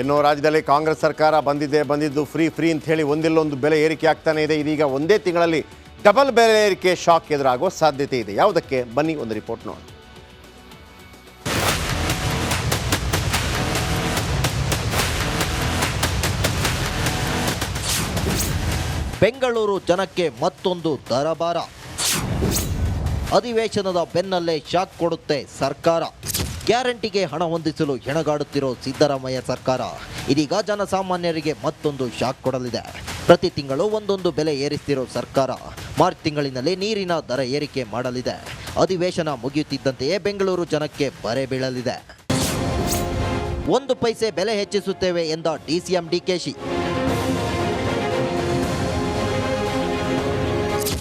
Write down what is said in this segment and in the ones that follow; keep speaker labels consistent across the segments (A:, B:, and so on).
A: ಇನ್ನು ರಾಜ್ಯದಲ್ಲಿ ಕಾಂಗ್ರೆಸ್ ಸರ್ಕಾರ ಬಂದಿದ್ದು ಫ್ರೀ ಅಂತ ಹೇಳಿ ಒಂದಿಲ್ಲೊಂದು ಬೆಲೆ ಏರಿಕೆ ಆಗ್ತಾನೆ ಇದೆ. ಇದೀಗ ಒಂದೇ ತಿಂಗಳಲ್ಲಿ ಡಬಲ್ ಬೆಲೆ ಏರಿಕೆ ಶಾಕ್ ಎದುರಾಗುವ ಸಾಧ್ಯತೆ ಇದೆ. ಯಾವುದಕ್ಕೆ ಬನ್ನಿ ಒಂದು ರಿಪೋರ್ಟ್ ನೋಡಿ.
B: ಬೆಂಗಳೂರು ಜನಕ್ಕೆ ಮತ್ತೊಂದು ದರಬಾರ. ಅಧಿವೇಶನದ ಬೆನ್ನಲ್ಲೇ ಶಾಕ್ ಕೊಡುತ್ತೆ ಸರ್ಕಾರ. ಗ್ಯಾರಂಟಿಗೆ ಹಣ ಹೊಂದಿಸಲು ಹೆಣಗಾಡುತ್ತಿರೋ ಸಿದ್ದರಾಮಯ್ಯ ಸರ್ಕಾರ ಇದೀಗ ಜನಸಾಮಾನ್ಯರಿಗೆ ಮತ್ತೊಂದು ಶಾಕ್ ಕೊಡಲಿದೆ. ಪ್ರತಿ ತಿಂಗಳು ಒಂದೊಂದು ಬೆಲೆ ಏರಿಸ್ತಿರೋ ಸರ್ಕಾರ ಮಾರ್ಚ್ ತಿಂಗಳಿನಲ್ಲಿ ನೀರಿನ ದರ ಏರಿಕೆ ಮಾಡಲಿದೆ. ಅಧಿವೇಶನ ಮುಗಿಯುತ್ತಿದ್ದಂತೆಯೇ ಬೆಂಗಳೂರು ಜನಕ್ಕೆ ಬರೆ ಬೀಳಲಿದೆ. 1 ಪೈಸೆ ಬೆಲೆ ಹೆಚ್ಚಿಸುತ್ತೇವೆ ಎಂದ ಡಿಸಿಎಂ ಡಿಕೆಶಿ.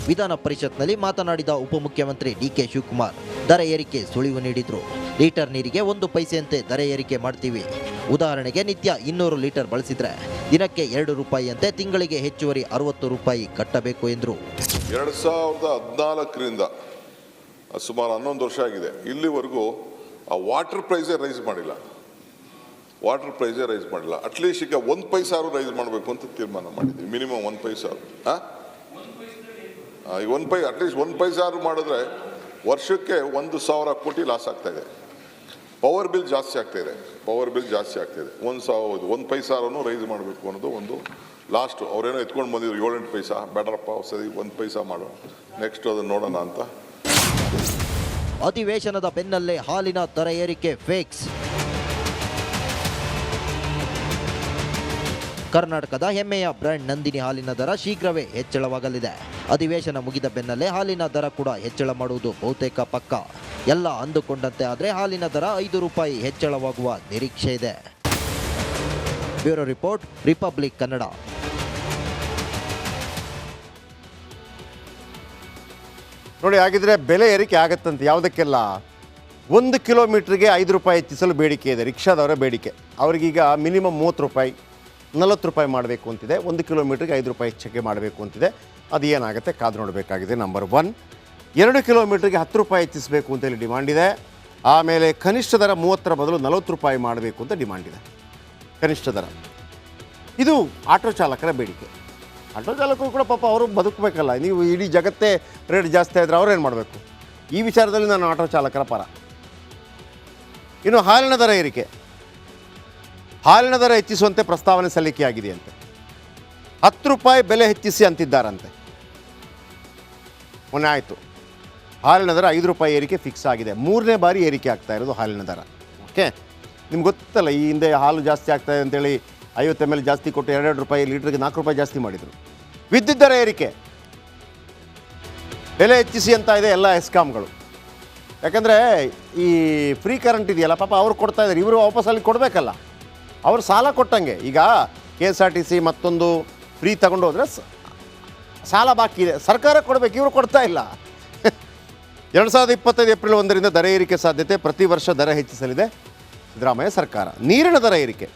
B: ವಿಧಾನ ಪರಿಷತ್ನಲ್ಲಿ ಮಾತನಾಡಿದ ಉಪಮುಖ್ಯಮಂತ್ರಿ ಡಿಕೆ ಶಿವಕುಮಾರ್ ದರ ಏರಿಕೆ ಸುಳಿವು ನೀಡಿದ್ರು. ಲೀಟರ್ ನೀರಿಗೆ 1 ಪೈಸೆಯಂತೆ ದರ ಏರಿಕೆ ಮಾಡ್ತೀವಿ. ಉದಾಹರಣೆಗೆ ನಿತ್ಯ 200 ಲೀಟರ್ ಬಳಸಿದ್ರೆ ದಿನಕ್ಕೆ 2 ರೂಪಾಯಿಯಂತೆ ತಿಂಗಳಿಗೆ ಹೆಚ್ಚುವರಿ 60 ರೂಪಾಯಿ ಕಟ್ಟಬೇಕು ಎಂದರು.
C: 2014ರಿಂದ ಸುಮಾರು 11 ವರ್ಷ ಆಗಿದೆ. ಇಲ್ಲಿವರೆಗೂ ಆ ವಾಟರ್ ಪ್ರೈಸೇ ರೈಸ್ ಮಾಡಿಲ್ಲ. ಅಟ್ಲೀಸ್ಟ್ ಈಗ 1 ಪೈಸಾರು ರೈಸ್ ಮಾಡಬೇಕು ಅಂತ ತೀರ್ಮಾನ ಮಾಡಿದ್ವಿ. ಮಿನಿಮಮ್ 1 ಪೈಸಾರು. ಈಗ 1 ಪೈಸೆ ಅಟ್ಲೀಸ್ಟ್ 1 ಪೈಸಾರು ಮಾಡಿದ್ರೆ ವರ್ಷಕ್ಕೆ 1,000 ಕೋಟಿ ಲಾಸ್ ಆಗ್ತಾ ಇದೆ. ಪವರ್ ಬಿಲ್ ಜಾಸ್ತಿ ಆಗ್ತಾ ಇದೆ. 1 ಪೈಸಾರನ್ನು ರೈಸ್ ಮಾಡಬೇಕು ಅನ್ನೋದು ಒಂದು ಲಾಸ್ಟ್. ಅವರೇನೋ ಎತ್ಕೊಂಡು ಬಂದಿದ್ರು 7-8 ಪೈಸಾ. ಬೇಡರಪ್ಪ ಸರಿ 1 ಪೈಸಾ ಮಾಡೋ, ನೆಕ್ಸ್ಟ್ ಅದನ್ನು ನೋಡೋಣ ಅಂತ.
B: ಅಧಿವೇಶನದ ಬೆನ್ನಲ್ಲೇ ಹಾಲಿನ ದರ ಏರಿಕೆ ಫೇಕ್ಸ್. ಕರ್ನಾಟಕದ ಹೆಮ್ಮೆಯ ಬ್ರ್ಯಾಂಡ್ ನಂದಿನಿ ಹಾಲಿನ ದರ ಶೀಘ್ರವೇ ಹೆಚ್ಚಳವಾಗಲಿದೆ. ಅಧಿವೇಶನ ಮುಗಿದ ಬೆನ್ನಲ್ಲೇ ಹಾಲಿನ ದರ ಕೂಡ ಹೆಚ್ಚಳ ಮಾಡುವುದು ಬಹುತೇಕ ಪಕ್ಕ. ಎಲ್ಲ ಅಂದುಕೊಂಡಂತೆ ಆದರೆ ಹಾಲಿನ ದರ 5 ರೂಪಾಯಿ ಹೆಚ್ಚಳವಾಗುವ ನಿರೀಕ್ಷೆ ಇದೆ. Bureau report, republic Kannada.
A: ನೋಡಿ, ಹಾಗಿದ್ರೆ ಬೆಲೆ ಏರಿಕೆ ಆಗತ್ತಂತೆ. ಯಾವುದಕ್ಕೆಲ್ಲ 1 ಕಿಲೋಮೀಟ್ರಿಗೆ 5 ರೂಪಾಯಿ ಹೆಚ್ಚಿಸಲು ಬೇಡಿಕೆ ಇದೆ. ರಿಕ್ಷಾದವರ ಬೇಡಿಕೆ. ಅವರಿಗೀಗ ಮಿನಿಮಮ್ 30 ರೂಪಾಯಿ 40 ರೂಪಾಯಿ ಮಾಡಬೇಕು ಅಂತಿದೆ. 1 ಕಿಲೋಮೀಟ್ರಿಗೆ 5 ರೂಪಾಯಿ ಹೆಚ್ಚಿಗೆ ಮಾಡಬೇಕು ಅಂತಿದೆ. ಅದು ಏನಾಗುತ್ತೆ ಕಾದು ನೋಡಬೇಕಾಗಿದೆ. ನಂಬರ್ 1. 2 ಕಿಲೋಮೀಟ್ರಿಗೆ 10 ರೂಪಾಯಿ ಹೆಚ್ಚಿಸಬೇಕು ಅಂತೇಳಿ ಡಿಮಾಂಡ್ ಇದೆ. ಆಮೇಲೆ ಕನಿಷ್ಠ ದರ 30ರ ಬದಲು 40 ರೂಪಾಯಿ ಮಾಡಬೇಕು ಅಂತ ಡಿಮಾಂಡ್ ಇದೆ. ಕನಿಷ್ಠ ದರ ಇದು ಆಟೋ ಚಾಲಕರ ಬೇಡಿಕೆ. ಆಟೋ ಚಾಲಕರು ಕೂಡ ಪಾಪ ಅವರು ಬದುಕಬೇಕಲ್ಲ. ನೀವು ಇಡೀ ಜಗತ್ತೇ ರೇಟ್ ಜಾಸ್ತಿ ಆದರೆ ಅವ್ರೇನು ಮಾಡಬೇಕು? ಈ ವಿಚಾರದಲ್ಲಿ ನಾನು ಆಟೋ ಚಾಲಕರ ಪರ. ಇನ್ನು ಹಾಲಿನ ದರ ಏರಿಕೆ. ಹಾಲಿನ ದರ ಹೆಚ್ಚಿಸುವಂತೆ ಪ್ರಸ್ತಾವನೆ ಸಲ್ಲಿಕೆಯಾಗಿದೆಯಂತೆ. 10 ರೂಪಾಯಿ ಬೆಲೆ ಹೆಚ್ಚಿಸಿ ಅಂತಿದ್ದಾರಂತೆ. ಮೊನ್ನೆ ಆಯಿತು. ಹಾಲಿನ ದರ 5 ರೂಪಾಯಿ ಏರಿಕೆ ಫಿಕ್ಸ್ ಆಗಿದೆ. 3ನೇ ಬಾರಿ ಏರಿಕೆ ಆಗ್ತಾ ಇರೋದು ಹಾಲಿನ ದರ. ಓಕೆ, ನಿಮ್ಗೆ ಗೊತ್ತಲ್ಲ, ಈ ಹಿಂದೆ ಹಾಲು ಜಾಸ್ತಿ ಆಗ್ತಾಯಿದೆ ಅಂತೇಳಿ 50 ml ಜಾಸ್ತಿ ಕೊಟ್ಟು 2 ರೂಪಾಯಿ ಲೀಟ್ರಿಗೆ 4 ರೂಪಾಯಿ ಜಾಸ್ತಿ ಮಾಡಿದರು. ವಿದ್ಯುತ್ ದರ ಏರಿಕೆ, ಬೆಲೆ ಹೆಚ್ಚಿಸಿ ಅಂತ ಇದೆ ಎಲ್ಲ ಎಸ್ಕಾಮ್ಗಳು. ಯಾಕಂದರೆ ಈ ಫ್ರೀ ಕರೆಂಟ್ ಇದೆಯಲ್ಲ, ಪಾಪ ಅವ್ರು ಕೊಡ್ತಾ ಇದ್ದಾರೆ, ಇವರು ವಾಪಸ್ ಅಲ್ಲಿ ಕೊಡಬೇಕಲ್ಲ. ಅವರು ಸಾಲ ಕೊಟ್ಟಂಗೆ. ಈಗ KSRTC ಮತ್ತೊಂದು ಫ್ರೀ ತಗೊಂಡು ಹೋದರೆ ಸಾಲ ಬಾಕಿ ಇದೆ, ಸರ್ಕಾರ ಕೊಡಬೇಕು, ಇವರು ಕೊಡ್ತಾ ಇಲ್ಲ. 2025 ಏಪ್ರಿಲ್ 1ರಿಂದ ದರ ಏರಿಕೆ ಸಾಧ್ಯತೆ. ಪ್ರತಿ ವರ್ಷ ದರ ಹೆಚ್ಚಿಸಲಿದೆ ಸಿದ್ದರಾಮಯ್ಯ ಸರ್ಕಾರ. ನೀರಿನ ದರ ಏರಿಕೆ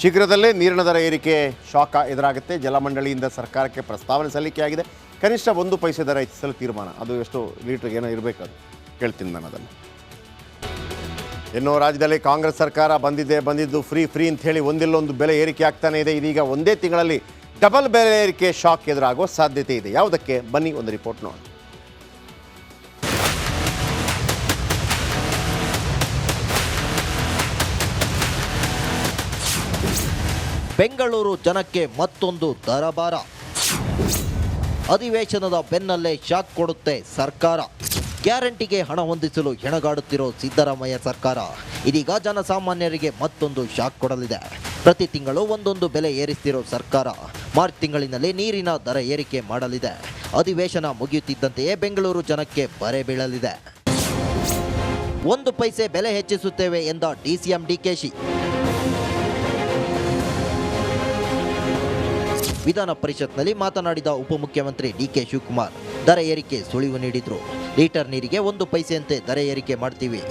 A: ಶೀಘ್ರದಲ್ಲೇ ನೀರಿನ ದರ ಏರಿಕೆ ಶಾಕ್ ಎದುರಾಗುತ್ತೆ. ಜಲಮಂಡಳಿಯಿಂದ ಸರ್ಕಾರಕ್ಕೆ ಪ್ರಸ್ತಾವನೆ ಸಲ್ಲಿಕೆಯಾಗಿದೆ. ಕನಿಷ್ಠ 1 ಪೈಸೆ ದರ ಹೆಚ್ಚಿಸಲು ತೀರ್ಮಾನ. ಅದು ಎಷ್ಟು ಲೀಟ್ರಿಗೆ ಏನೋ ಇರಬೇಕು, ಅದು ಹೇಳ್ತೀನಿ ನಾನು ಅದನ್ನು. ಇನ್ನು ರಾಜ್ಯದಲ್ಲಿ ಕಾಂಗ್ರೆಸ್ ಸರ್ಕಾರ ಬಂದಿದ್ದು ಫ್ರೀ ಅಂತ ಹೇಳಿ ಒಂದಿಲ್ಲೊಂದು ಬೆಲೆ ಏರಿಕೆ ಆಗ್ತಾನೆ ಇದೆ. ಇದೀಗ ಒಂದೇ ತಿಂಗಳಲ್ಲಿ ಡಬಲ್ ಬೆಲೆ ಏರಿಕೆ ಶಾಕ್ ಎದುರಾಗುವ ಸಾಧ್ಯತೆ ಇದೆ. ಯಾವುದಕ್ಕೆ ಬನ್ನಿ ಒಂದು ರಿಪೋರ್ಟ್ ನೋಡಿ.
B: ಬೆಂಗಳೂರು ಜನಕ್ಕೆ ಮತ್ತೊಂದು ದರಬಾರ. ಅಧಿವೇಶನದ ಬೆನ್ನಲ್ಲೇ ಶಾಕ್ ಕೊಡುತ್ತೆ ಸರ್ಕಾರ. ಗ್ಯಾರಂಟಿಗೆ ಹಣ ಹೊಂದಿಸಲು ಹೆಣಗಾಡುತ್ತಿರೋ ಸಿದ್ದರಾಮಯ್ಯ ಸರ್ಕಾರ ಇದೀಗ ಜನಸಾಮಾನ್ಯರಿಗೆ ಮತ್ತೊಂದು ಶಾಕ್ ಕೊಡಲಿದೆ. ಪ್ರತಿ ತಿಂಗಳು ಒಂದೊಂದು ಬೆಲೆ ಏರಿಸ್ತಿರೋ ಸರ್ಕಾರ ಮಾರ್ಚ್ ತಿಂಗಳಿನಲ್ಲಿ ನೀರಿನ ದರ ಏರಿಕೆ ಮಾಡಲಿದೆ. ಅಧಿವೇಶನ ಮುಗಿಯುತ್ತಿದ್ದಂತೆಯೇ ಬೆಂಗಳೂರು ಜನಕ್ಕೆ ಬರೆ ಬೀಳಲಿದೆ. 1 ಪೈಸೆ ಬೆಲೆ ಹೆಚ್ಚಿಸುತ್ತೇವೆ ಎಂದ ಡಿಸಿಎಂ ಡಿಕೆಶಿ. ವಿಧಾನ ಪರಿಷತ್ನಲ್ಲಿ ಮಾತನಾಡಿದ ಉಪಮುಖ್ಯಮಂತ್ರಿ ಡಿಕೆ ಶಿವಕುಮಾರ್ ದರ ಏರಿಕೆ ಸುಳಿವು ನೀಡಿದ್ರು. ಲೀಟರ್ ನೀರಿಗೆ 1 ಪೈಸೆಯಂತೆ ದರ ಏರಿಕೆ ಮಾಡ್ತೀವಿ.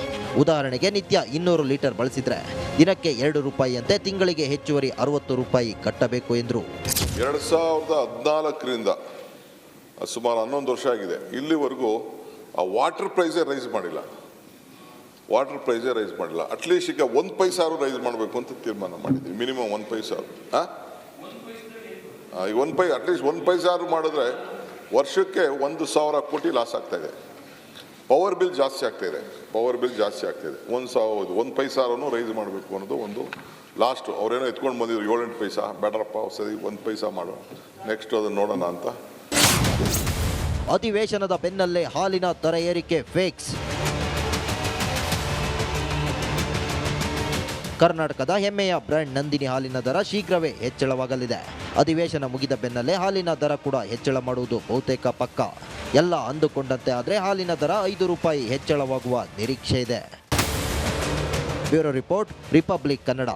B: ಉದಾಹರಣೆಗೆ ನಿತ್ಯ 200 ಲೀಟರ್ ಬಳಸಿದ್ರೆ ದಿನಕ್ಕೆ 2 ರೂಪಾಯಿಯಂತೆ ತಿಂಗಳಿಗೆ ಹೆಚ್ಚುವರಿ 60 ರೂಪಾಯಿ ಕಟ್ಟಬೇಕು ಎಂದರು.
C: 2014ರಿಂದ ಸುಮಾರು 11 ವರ್ಷ ಆಗಿದೆ. ಇಲ್ಲಿವರೆಗೂ ಆ ವಾಟರ್ ಪ್ರೈಸೇ ರೈಸ್ ಮಾಡಿಲ್ಲ. ವಾಟರ್ ಪ್ರೈಸೇ ರೈಸ್ ಮಾಡಿಲ್ಲ. ಅಟ್ಲೀಸ್ಟ್ ಈಗ 1 ಪೈಸಾರು ರೈಸ್ ಮಾಡಬೇಕು ಅಂತ ತೀರ್ಮಾನ ಮಾಡಿದ್ವಿ. ಮಿನಿಮಮ್ 1 ಪೈಸಾರು. ಈಗ 1 ಪೈ ಅಟ್ಲೀಸ್ಟ್ 1 ಪೈಸಾರು ಮಾಡಿದ್ರೆ ವರ್ಷಕ್ಕೆ 1,000 ಕೋಟಿ ಲಾಸ್ ಆಗ್ತಾ ಇದೆ. ಪವರ್ ಬಿಲ್ ಜಾಸ್ತಿ ಆಗ್ತಾ ಇದೆ. 1 ಪೈಸಾರನ್ನು ರೈಸ್ ಮಾಡಬೇಕು ಅನ್ನೋದು ಒಂದು ಲಾಸ್ಟ್. ಅವರೇನೋ ಎತ್ಕೊಂಡು ಬಂದಿದ್ರು 7-8 ಪೈಸಾ, ಬೇಡರಪ್ಪ ಸರಿ 1 ಪೈಸಾ ಮಾಡೋ, ನೆಕ್ಸ್ಟ್ ಅದನ್ನು ನೋಡೋಣ ಅಂತ.
B: ಅಧಿವೇಶನದ ಬೆನ್ನಲ್ಲೇ ಹಾಲಿನ ದರ ಏರಿಕೆ ಫಿಕ್ಸ್. ಕರ್ನಾಟಕದ ಹೆಮ್ಮೆಯ ಬ್ರ್ಯಾಂಡ್ ನಂದಿನಿ ಹಾಲಿನ ದರ ಶೀಘ್ರವೇ ಹೆಚ್ಚಳವಾಗಲಿದೆ. ಅಧಿವೇಶನ ಮುಗಿದ ಬೆನ್ನಲ್ಲೇ ಹಾಲಿನ ದರ ಕೂಡ ಹೆಚ್ಚಳ ಮಾಡುವುದು ಬಹುತೇಕ ಪಕ್ಕ. ಎಲ್ಲ ಅಂದುಕೊಂಡಂತೆ ಆದರೆ ಹಾಲಿನ ದರ 5 ರೂಪಾಯಿ ಹೆಚ್ಚಳವಾಗುವ ನಿರೀಕ್ಷೆ ಇದೆ. Bureau report, republic Kannada.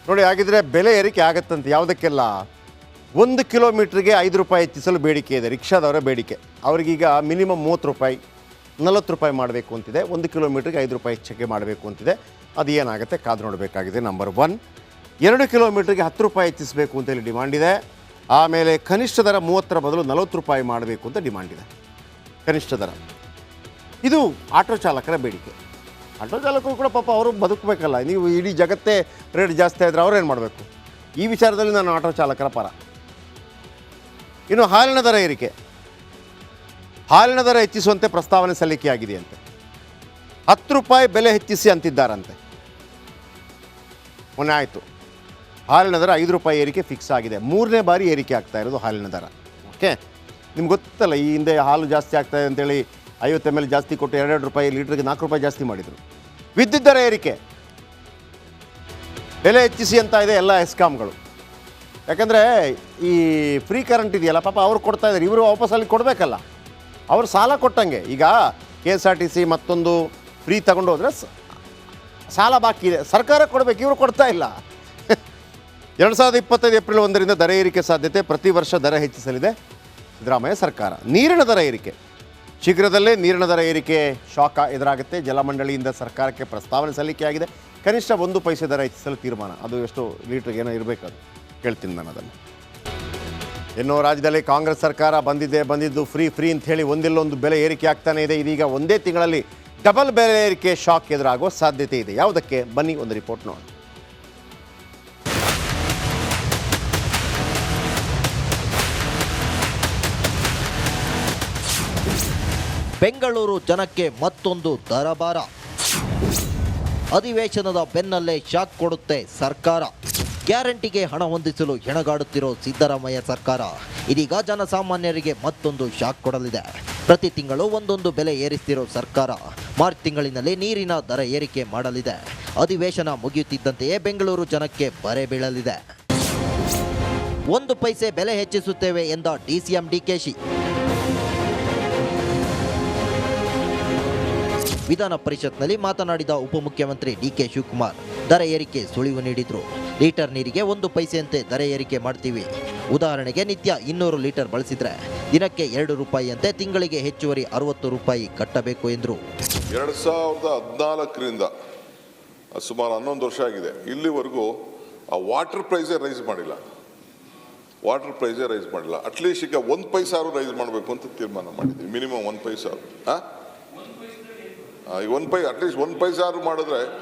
A: ನೋಡಿ, ಹಾಗಿದ್ರೆ ಬೆಲೆ ಏರಿಕೆ ಆಗತ್ತಂತೆ. ಯಾವುದಕ್ಕೆಲ್ಲ 1 ಕಿಲೋಮೀಟ್ರಿಗೆ 5 ರೂಪಾಯಿ ಹೆಚ್ಚಿಸಲು ಬೇಡಿಕೆ ಇದೆ. ರಿಕ್ಷಾದವರ ಬೇಡಿಕೆ. ಅವ್ರಿಗೀಗ ಮಿನಿಮಮ್ 30 ರೂಪಾಯಿ 40 ರೂಪಾಯಿ ಮಾಡಬೇಕು ಅಂತಿದೆ. 1 ಕಿಲೋಮೀಟ್ರಿಗೆ 5 ರೂಪಾಯಿ ಹೆಚ್ಚಿಗೆ ಮಾಡಬೇಕು ಅಂತಿದೆ. ಅದು ಏನಾಗುತ್ತೆ ಕಾದು ನೋಡಬೇಕಾಗಿದೆ. ನಂಬರ್ 1. 2 ಕಿಲೋಮೀಟ್ರಿಗೆ 10 ರೂಪಾಯಿ ಹೆಚ್ಚಿಸಬೇಕು ಅಂತೇಳಿ ಡಿಮಾಂಡ್ ಇದೆ. ಆಮೇಲೆ ಕನಿಷ್ಠ ದರ 30ರ ಬದಲು 40 ರೂಪಾಯಿ ಮಾಡಬೇಕು ಅಂತ ಡಿಮಾಂಡ್ ಇದೆ. ಕನಿಷ್ಠ ದರ. ಇದು ಆಟೋ ಚಾಲಕರ ಬೇಡಿಕೆ. ಆಟೋ ಚಾಲಕರು ಕೂಡ ಪಾಪ ಅವರು ಬದುಕಬೇಕಲ್ಲ. ನೀವು ಇಡೀ ಜಗತ್ತೇ ರೇಟ್ ಜಾಸ್ತಿ ಆದರೆ ಅವ್ರೇನು ಮಾಡಬೇಕು? ಈ ವಿಚಾರದಲ್ಲಿ ನಾನು ಆಟೋ ಚಾಲಕರ ಪರ. ಇನ್ನು ಹಾಲಿನ ದರ ಏರಿಕೆ. ಹಾಲಿನ ದರ ಹೆಚ್ಚಿಸುವಂತೆ ಪ್ರಸ್ತಾವನೆ ಸಲ್ಲಿಕೆಯಾಗಿದೆಯಂತೆ. 10 ರೂಪಾಯಿ ಬೆಲೆ ಹೆಚ್ಚಿಸಿ ಅಂತಿದ್ದಾರಂತೆ. ಮೊನ್ನೆ ಆಯಿತು. ಹಾಲಿನ ದರ 5 ರೂಪಾಯಿ ಏರಿಕೆ ಫಿಕ್ಸ್ ಆಗಿದೆ. 3ನೇ ಬಾರಿ ಏರಿಕೆ ಆಗ್ತಾ ಇರೋದು ಹಾಲಿನ ದರ. ಓಕೆ, ನಿಮ್ಗೆ ಗೊತ್ತಲ್ಲ, ಈ ಹಿಂದೆ ಹಾಲು ಜಾಸ್ತಿ ಆಗ್ತಾಯಿದೆ ಅಂತೇಳಿ 50 ml ಜಾಸ್ತಿ ಕೊಟ್ಟು 2 ರೂಪಾಯಿ ಲೀಟ್ರಿಗೆ 4 ರೂಪಾಯಿ ಜಾಸ್ತಿ ಮಾಡಿದರು. ವಿದ್ಯುತ್ ದರ ಏರಿಕೆ, ಬೆಲೆ ಹೆಚ್ಚಿಸಿ ಅಂತ ಇದೆ ಎಲ್ಲ ಎಸ್ಕಾಮ್ಗಳು. ಯಾಕಂದರೆ ಈ ಫ್ರೀ ಕರೆಂಟ್ ಇದೆಯಲ್ಲ, ಪಾಪ ಅವ್ರು ಕೊಡ್ತಾ ಇದ್ದಾರೆ, ಇವರು ವಾಪಸ್ ಅಲ್ಲಿ ಕೊಡಬೇಕಲ್ಲ. ಅವರು ಸಾಲ ಕೊಟ್ಟಂಗೆ. ಈಗ KSRTC ಮತ್ತೊಂದು ಫ್ರೀ ತಗೊಂಡು ಹೋದರೆ ಸಾಲ ಬಾಕಿ ಇದೆ, ಸರ್ಕಾರ ಕೊಡಬೇಕು, ಇವರು ಕೊಡ್ತಾ ಇಲ್ಲ. 2025 ಏಪ್ರಿಲ್ 1ರಿಂದ ದರ ಏರಿಕೆ ಸಾಧ್ಯತೆ. ಪ್ರತಿ ವರ್ಷ ದರ ಹೆಚ್ಚಿಸಲಿದೆ ಸಿದ್ದರಾಮಯ್ಯ ಸರ್ಕಾರ. ನೀರಿನ ದರ ಏರಿಕೆ. ಶೀಘ್ರದಲ್ಲೇ ನೀರಿನ ದರ ಏರಿಕೆ ಶಾಖ ಎದುರಾಗುತ್ತೆ. ಜಲಮಂಡಳಿಯಿಂದ ಸರ್ಕಾರಕ್ಕೆ ಪ್ರಸ್ತಾವನೆ ಸಲ್ಲಿಕೆಯಾಗಿದೆ. ಕನಿಷ್ಠ 1 ಪೈಸೆ ದರ ಹೆಚ್ಚಿಸಲು ತೀರ್ಮಾನ. ಅದು ಎಷ್ಟು ಲೀಟ್ರಿಗೆ ಏನೋ ಇರಬೇಕು, ಅದು ಹೇಳ್ತೀನಿ ನಾನು ಅದನ್ನು. ಇನ್ನೂ ರಾಜ್ಯದಲ್ಲಿ ಕಾಂಗ್ರೆಸ್ ಸರ್ಕಾರ ಬಂದಿದ್ದು ಫ್ರೀ ಅಂಥೇಳಿ ಒಂದಿಲ್ಲೊಂದು ಬೆಲೆ ಏರಿಕೆ ಆಗ್ತಾನೆ ಇದೆ. ಇದೀಗ ಒಂದೇ ತಿಂಗಳಲ್ಲಿ ಡಬಲ್ ಬೆಲೆ ಏರಿಕೆ ಶಾಕ್ ಎದುರಾಗುವ ಸಾಧ್ಯತೆ ಇದೆ. ಯಾವುದಕ್ಕೆ? ಬನ್ನಿ ಒಂದು ರಿಪೋರ್ಟ್ ನೋಡಿ.
B: ಬೆಂಗಳೂರು ಜನಕ್ಕೆ ಮತ್ತೊಂದು ದರಬಾರ. ಅಧಿವೇಶನದ ಬೆನ್ನಲ್ಲೇ ಶಾಕ್ ಕೊಡುತ್ತೆ ಸರ್ಕಾರ. ಗ್ಯಾರಂಟಿಗೆ ಹಣ ಹೊಂದಿಸಲು ಹೆಣಗಾಡುತ್ತಿರೋ ಸಿದ್ದರಾಮಯ್ಯ ಸರ್ಕಾರ ಇದೀಗ ಜನಸಾಮಾನ್ಯರಿಗೆ ಮತ್ತೊಂದು ಶಾಕ್ ಕೊಡಲಿದೆ. ಪ್ರತಿ ತಿಂಗಳು ಒಂದೊಂದು ಬೆಲೆ ಏರಿಸ್ತಿರೋ ಸರ್ಕಾರ ಮಾರ್ಚ್ ತಿಂಗಳಿನಲ್ಲಿ ನೀರಿನ ದರ ಏರಿಕೆ ಮಾಡಲಿದೆ. ಅಧಿವೇಶನ ಮುಗಿಯುತ್ತಿದ್ದಂತೆಯೇ ಬೆಂಗಳೂರು ಜನಕ್ಕೆ ಬರೆ ಬೀಳಲಿದೆ. 1 ಪೈಸೆ ಬೆಲೆ ಹೆಚ್ಚಿಸುತ್ತೇವೆ ಎಂದ DCM DKಶಿ. ವಿಧಾನ ಪರಿಷತ್ನಲ್ಲಿ ಮಾತನಾಡಿದ ಉಪಮುಖ್ಯಮಂತ್ರಿ DK ಶಿವಕುಮಾರ್ ದರ ಏರಿಕೆ ಸುಳಿವು ನೀಡಿದ್ರು. ಲೀಟರ್ ನೀರಿಗೆ 1 ಪೈಸೆಯಂತೆ ದರ ಏರಿಕೆ ಮಾಡ್ತೀವಿ. ಉದಾಹರಣೆಗೆ ನಿತ್ಯ 200 ಲೀಟರ್ ಬಳಸಿದ್ರೆ ದಿನಕ್ಕೆ 2 ರೂಪಾಯಿಯಂತೆ ತಿಂಗಳಿಗೆ ಹೆಚ್ಚುವರಿ 60 ರೂಪಾಯಿ ಕಟ್ಟಬೇಕು ಎಂದರು.
C: 2014ರಿಂದ ಸುಮಾರು 11 ವರ್ಷ ಆಗಿದೆ. ಇಲ್ಲಿವರೆಗೂ ಆ ವಾಟರ್ ಪ್ರೈಸೇ ರೈಸ್ ಮಾಡಿಲ್ಲ. ಅಟ್ಲೀಸ್ಟ್ ಈಗ 1 ಪೈಸಾರು ರೈಸ್ ಮಾಡಬೇಕು ಅಂತ ತೀರ್ಮಾನ ಮಾಡಿದ್ವಿ. ಮಿನಿಮಮ್ 1 ಪೈಸಾರು. ಈಗ 1 ಪೈ ಅಟ್ಲೀಸ್ಟ್ 1 ಪೈಸಾರು ಮಾಡಿದ್ರೆ